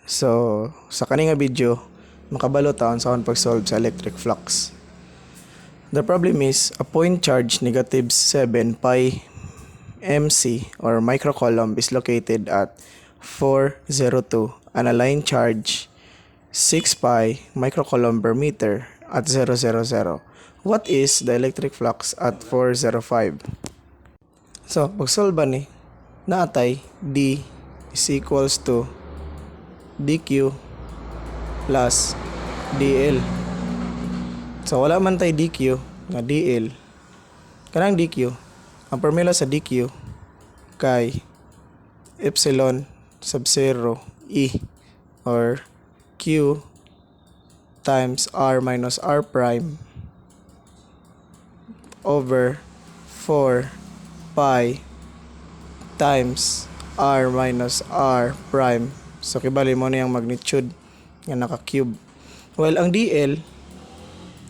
So, sa kaning nga video, makabalo taon sa akong pag-solve sa electric flux. The problem is, a point charge negative 7 pi MC or microcoulomb is located at 402 and a line charge 6 pi microcoulomb per meter at 000. What is the electric flux at 405? So, pag-solve ba ni, naatay D is equals to dq plus dl. So wala man tay dq nga dl. Kanang dq, ang formula sa dq kay epsilon sub 0 e or q times r minus r prime over 4 pi times r minus r prime. So kibali mo na yung magnitude nga naka-cube. Well, ang dl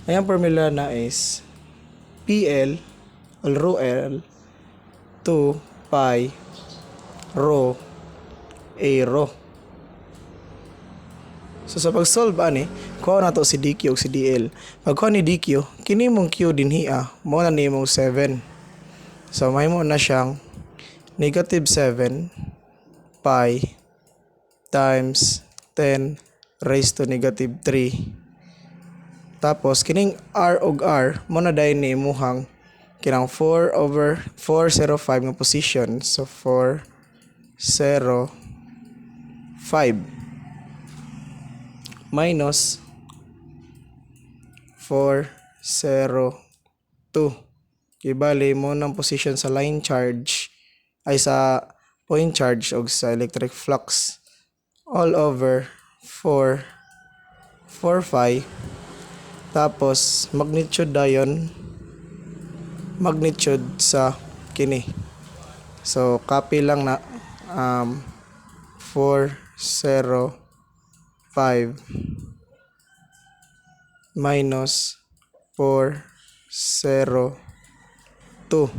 ay ang formula na is pl or rho l 2 pi rho a rho. So sa pag-solve ani, kuha na to si dq ug si dl. Pag kuha ni dq, kini mong q dinhi mo na nimong 7. So may mo na siyang negative 7 pi times 10 raised to negative 3. Tapos kining r og r mo na dahil ni imuhang kinang 4 over 405 nga position. So 405 minus 402 kibali mo ng position sa line charge ay sa point charge o sa electric flux all over 445 tapos magnitude dayon magnitude sa kini. So copy lang na 405 minus 402.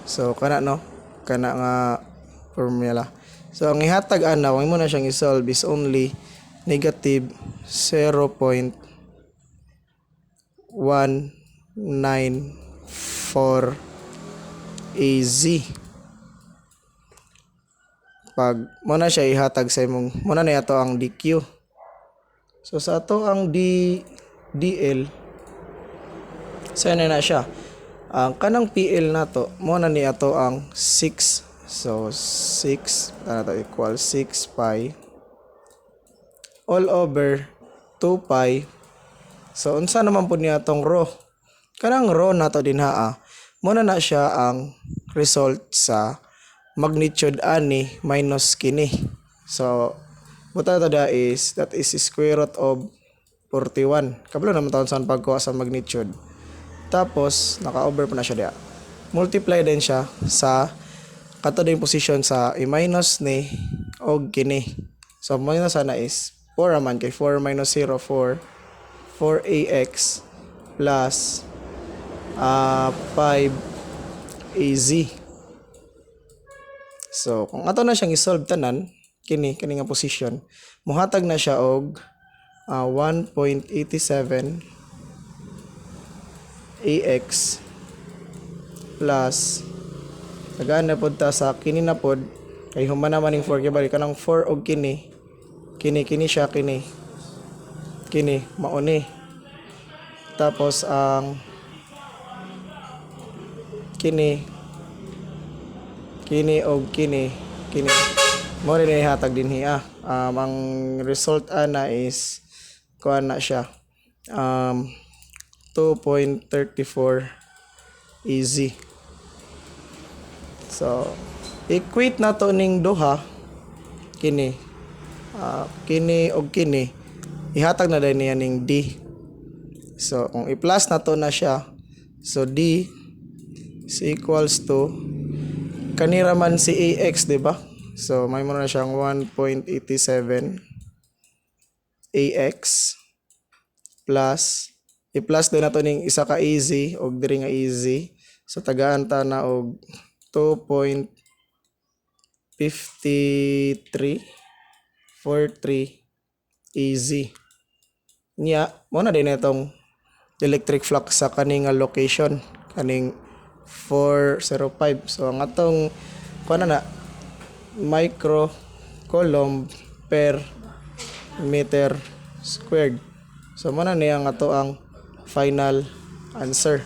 So kana no, kana nga formula. So ang ihatag ana, wag mo na siyang i-solve is only negative 0.194 AZ. Pag mo na siya ihatag sa imong, mo na ato ang dq. So sa ato ang dl, so na siya. Ang kanang PL nato mo na ni ato ang 6. So 6 to equal 6 pi all over 2 pi. So unsa naman po niya atong rho? Kanang rho nato dinha mo na siya ang result sa magnitude ani minus kini. So buta tada is that is square root of 41. Kabalo naman taon sa pagkuha sa magnitude. Tapos naka-over pa na siya diya. Multiply din siya sa kato din position sa i-minus ni og kini. So minus sana is 4 man kay 4 minus 0 4 4ax plus 5az. So kung ato na siyang i-solve tanan kini nga position, muhatag na siya og 1.87 ax plus tagaan na pod ta sa kini na pod kay human naman ning 4 kay bali kanang 4 og kini siya kini mauni. Tapos ang kini og kini mo rin ihatag dinhi ang result ana is kuha na siya 2.34 easy. So equate na to ning duha kini og kini ihatag na din niya ning d. So kung i-plus na to na siya, so d is equals to kanira man si ax, di ba? So may mo na siyang 1.87 ax plus i-plus din nato ning isa ka easy og diri nga easy. So tagaan ta na og 2.34 5343 niya mo na din itong electric flux sa kaning location kaning 405. So ang atong kuan na micro coulomb per meter squared. So mo na niya ang ato ang final answer.